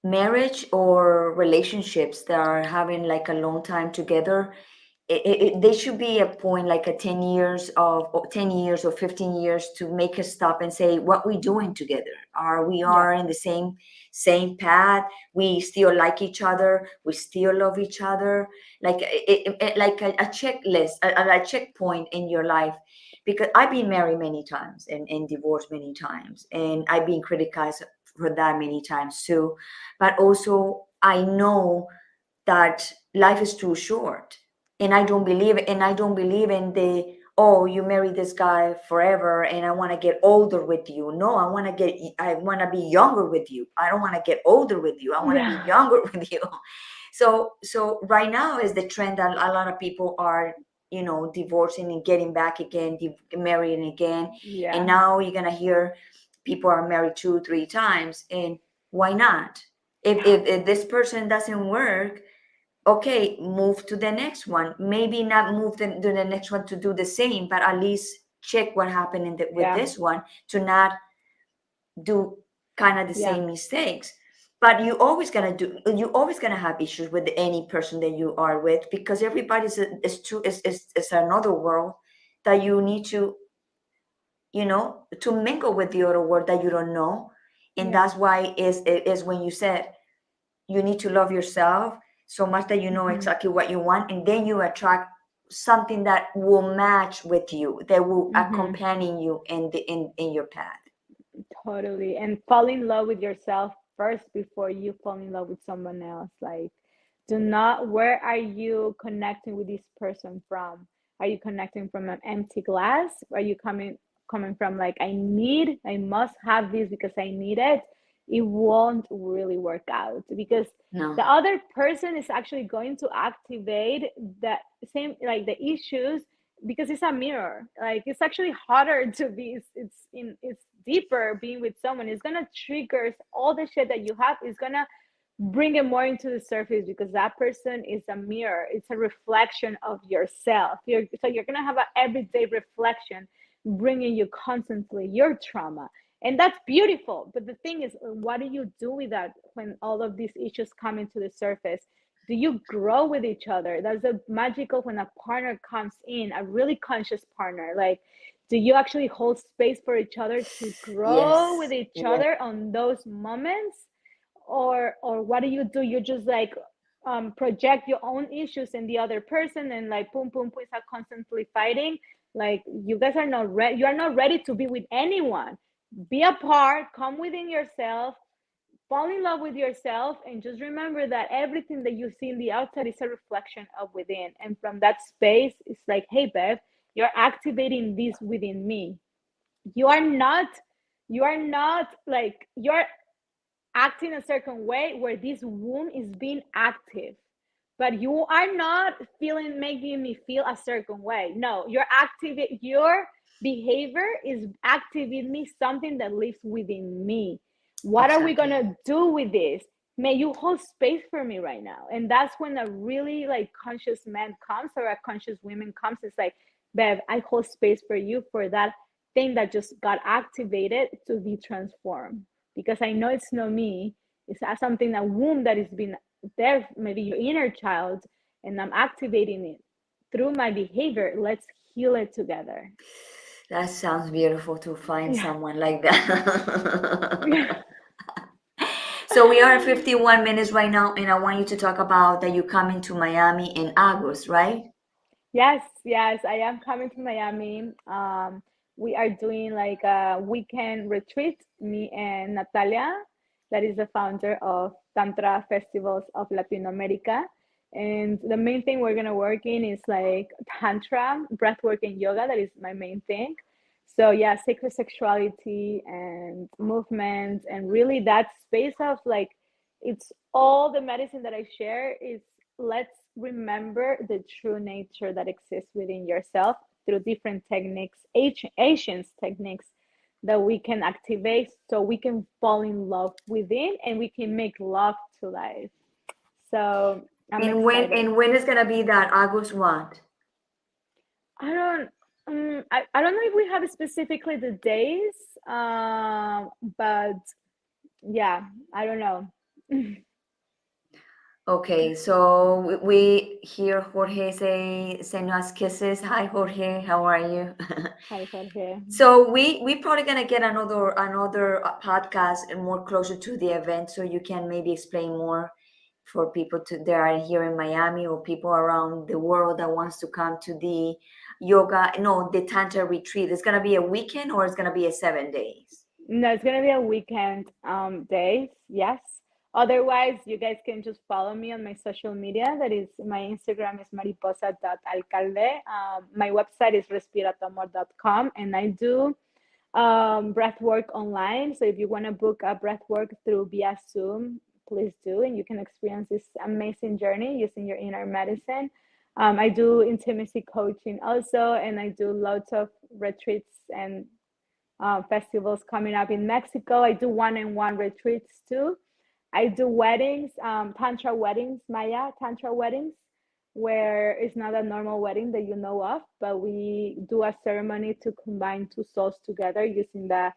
A: marriage or relationships that are having like a long time together, they should be a point like a 10 years of or 10 years or 15 years to make us stop and say what we doing together. Are we
B: Yeah.
A: are in the same path? We still like each other, we still love each other, like like a checklist, a checkpoint in your life. Because I've been married many times and divorced many times, and I've been criticized for that many times too. But also I know that life is too short, and I don't believe in the, oh, you marry this guy forever and I want to get older with you. No, I want to be younger with you. I don't want to get older with you. I want to be
B: Yeah.
A: younger with you. So right now is the trend that a lot of people are, divorcing and getting back again, marrying again. And
B: Yeah.
A: now you're going to hear people are married 2 3 times. And why not? If this person doesn't work, okay, move to the next one. Maybe not move to the next one to do the same, but at least check what happened with
B: Yeah.
A: this one, to not do kind of the
B: Yeah.
A: same mistakes. But you always gonna have issues with any person that you are with, because everybody's is another world that you need to mingle with the other world that you don't know. And
B: Yeah.
A: that's why is when you said you need to love yourself so much that you know
B: Hmm.
A: exactly what you want, and then you attract something that will match with you, that will
B: Hmm.
A: accompany you in your path.
B: Totally. And fall in love with yourself first before you fall in love with someone else. Like, do not, where are you connecting with this person from? Are you connecting from an empty glass? Are you coming from like, I must have this because I need it? It won't really work out because
A: No.
B: the other person is actually going to activate that same, like the issues, because it's a mirror. Like it's actually harder to be, it's deeper being with someone. It's gonna trigger all the shit that you have. It's gonna bring it more into the surface, because that person is a mirror, it's a reflection of yourself. So you're going to have an everyday reflection bringing you constantly your trauma, and that's beautiful. But the thing is, what do you do with that when all of these issues come into the surface? Do you grow with each other? That's a magical when a partner comes in, a really conscious partner. Like, do you actually hold space for each other to grow with
A: Yes,
B: each
A: yes,
B: other on those moments? Or what do? You just like project your own issues in the other person, and like boom boom boom, are constantly fighting. Like, you guys are not ready, you are not ready to be with anyone. Be apart, come within yourself, fall in love with yourself, and just remember that everything that you see in the outside is a reflection of within. And from that space, it's like, hey Bev, you're activating this within me. You are not, like, you're acting a certain way where this womb is being active, but you are not feeling, making me feel a certain way. No, your behavior is activating me something that lives within me. What are we
A: exactly.
B: gonna do with this? May you hold space for me right now. And that's when a really like conscious man comes, or a conscious woman comes. It's like, Bev, I hold space for you, for that thing that just got activated to be transformed, because I know it's not me. It's something, a womb that has been there, maybe your inner child, and I'm activating it through my behavior. Let's heal it together.
A: That sounds beautiful to find
B: Yeah.
A: someone like that.
B: Yeah.
A: So we are at 51 minutes right now, and I want you to talk about that you coming to Miami in August, right?
B: Yes, yes, I am coming to Miami. We are doing like a weekend retreat, me and Natalia, that is the founder of Tantra Festivals of Latin America. And the main thing we're gonna work in is like Tantra, breathwork, and yoga. That is my main thing. So yeah, sacred sexuality and movement, and really that space of like, it's all the medicine that I share is, let's remember the true nature that exists within yourself through different techniques, ancient techniques that we can activate, so we can fall in love within and we can make love to life. So I'm excited.
A: And when is gonna be that August what?
B: I don't I don't know if we have specifically the days, but yeah, I don't know.
A: Okay, so we hear Jorge say send us kisses. Hi Jorge, how are you?
B: Hi, Jorge.
A: So we probably gonna get another podcast and more closer to the event, so you can maybe explain more for people to that are here in Miami or people around the world that wants to come to the yoga. No, the Tantra retreat. It's gonna be a weekend or it's gonna be a 7 days.
B: No, it's gonna be a weekend days, yes. Otherwise, you guys can just follow me on my social media. That is, my Instagram is mariposa.alcalde. My website is respiratomor.com, and I do breath work online. So if you want to book a breath work through via Zoom, please do, and you can experience this amazing journey using your inner medicine. I do intimacy coaching also, and I do lots of retreats and festivals coming up in Mexico. I do one-on-one retreats too. I do weddings, tantra weddings, Maya tantra weddings, where it's not a normal wedding that you know of, but we do a ceremony to combine two souls together using the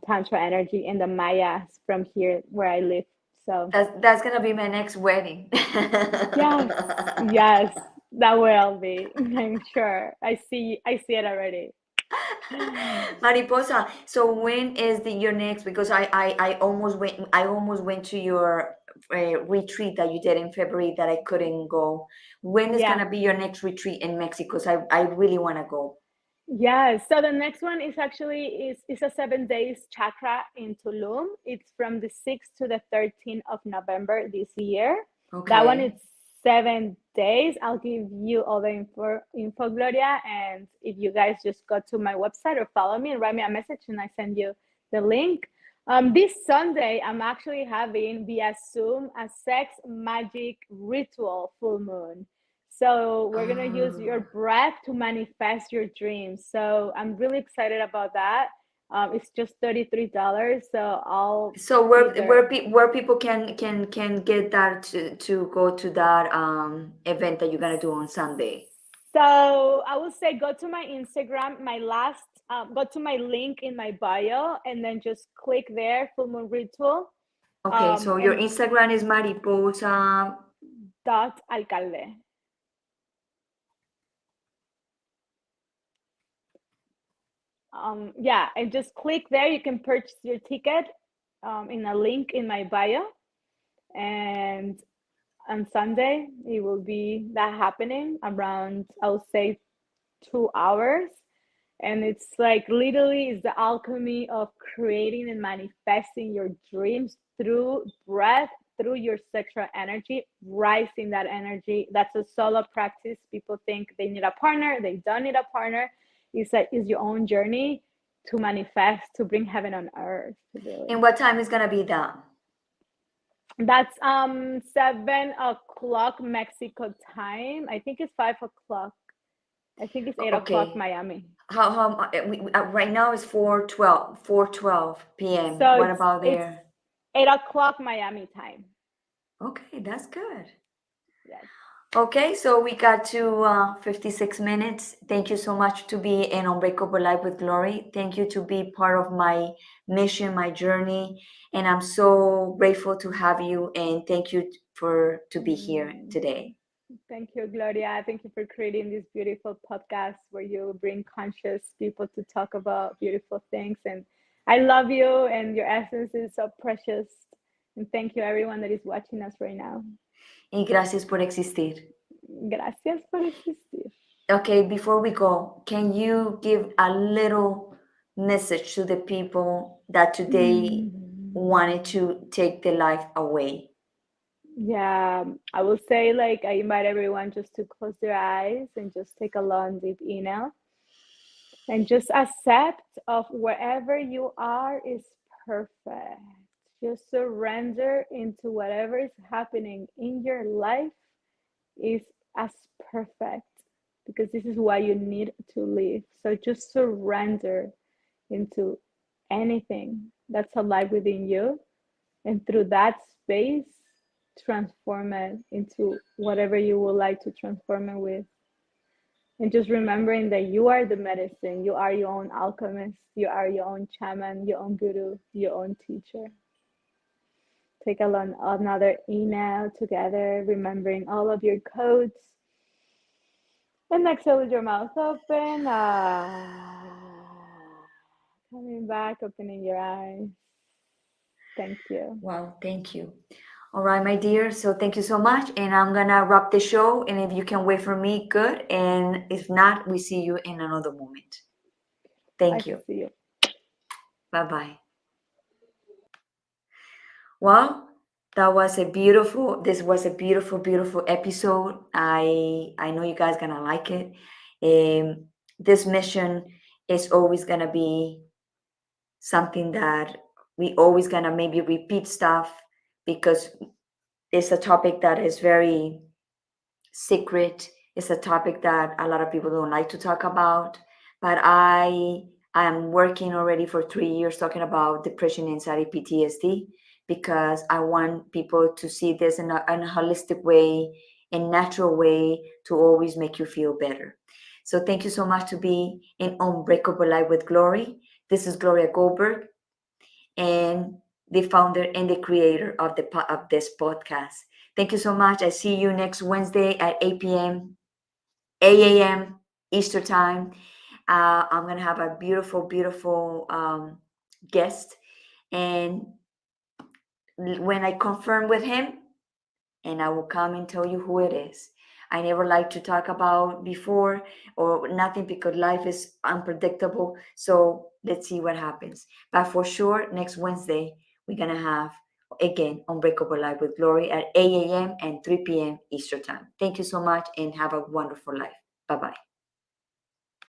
B: tantra energy and the Mayas from here where I live. So
A: That's gonna be my next wedding.
B: yes, yes, that will be. I'm sure. I see it already.
A: Mariposa, so when is your next? Because I almost went to your retreat that you did in February that I couldn't go. When is
B: Yeah.
A: gonna be your next retreat in Mexico? 'Cause I really want to go.
B: Yeah, so the next one is actually is a 7 days chakra in Tulum. It's from the 6th to the 13th of November this year. That one is
A: Okay.
B: 7 days. I'll give you all the info, Gloria. And if you guys just go to my website or follow me and write me a message, and I send you the link. This Sunday, I'm actually having via Zoom a sex magic ritual full moon. So we're gonna use your
A: Oh,
B: breath to manifest your dreams. So I'm really excited about that. It's just $33, so I'll
A: So
B: either.
A: where people can get that to go to that event that you're gonna do on Sunday?
B: So I would say go to my Instagram, go to my link in my bio, and then just click there, Full Moon Ritual,
A: Okay, so your
B: and
A: Instagram is Mariposa.
B: dot alcalde. Yeah, and just click there. You can purchase your ticket in a link in my bio, and on Sunday it will be that happening around, I would say, 2 hours. And it's like literally is the alchemy of creating and manifesting your dreams through breath, through your sexual energy, rising that energy. That's a solo practice. People think they need a partner, they don't need a partner. It's your own journey to manifest, to bring heaven on earth, really.
A: And what time is gonna be that?
B: That's 7 o'clock Mexico time. I think it's 5 o'clock. I think it's 8 o'clock
A: Okay.
B: Miami.
A: Right now it's 4:12 p.m.
B: So
A: What
B: it's
A: about
B: it's
A: there?
B: 8 o'clock Miami time.
A: Okay, that's good.
B: Yes.
A: Okay, so we got to 56 minutes. Thank you so much to be in Unbreakable Life with Glory. Thank you to be part of my mission, my journey, and I'm so grateful to have you. And thank you for to be here
B: Mm,
A: today.
B: Thank you, Gloria. Thank you for creating this beautiful podcast where you bring conscious people to talk about beautiful things. And I love you, and your essence is so precious. And thank you, everyone that is watching us right now.
A: Y gracias por existir.
B: Gracias por existir.
A: Okay, before we go, can you give a little message to the people that today wanted
B: Mm.
A: to take their life away?
B: Yeah, I will say, like, I invite everyone just to close their eyes and just take a long deep inhale and just accept of wherever you are is perfect. Just surrender into whatever is happening in your life is as perfect, because this is why you need to live. So just surrender into anything that's alive within you, and through that space transform it into whatever you would like to transform it with. And just remembering that you are the medicine, you are your own alchemist, you are your own shaman, your own guru, your own teacher. Take another inhale together, remembering all of your codes, and exhale with your mouth open. Coming back, opening your eyes. Thank you.
A: Wow, thank you. All right, my dear. So thank you so much. And I'm gonna wrap the show. And if you can wait for me, good. And if not, we see you in another moment.
B: I
A: Thank you.
B: see you.
A: Bye-bye. Well, this was a beautiful, beautiful episode. I know you guys gonna like it. This mission is always gonna be something that we always gonna maybe repeat stuff because it's a topic that is very secret. It's a topic that a lot of people don't like to talk about. But I am working already for 3 years talking about depression, anxiety, PTSD, because I want people to see this in a holistic way, in natural way, to always make you feel better. So thank you so much to be in Unbreakable Life with Glory. This is Gloria Goldberg, and the founder and the creator of this podcast. Thank you so much. I see you next Wednesday at 8 p.m. 8 a.m. Eastern time. I'm gonna have a beautiful, beautiful guest, and when I confirm with him, and I will come and tell you who it is. I never like to talk about before or nothing because life is unpredictable. So let's see what happens. But for sure, next Wednesday, we're going to have again Unbreakable Life with Glory at 8 a.m. and 3 p.m. Eastern Time. Thank you so much and have a wonderful life. Bye bye.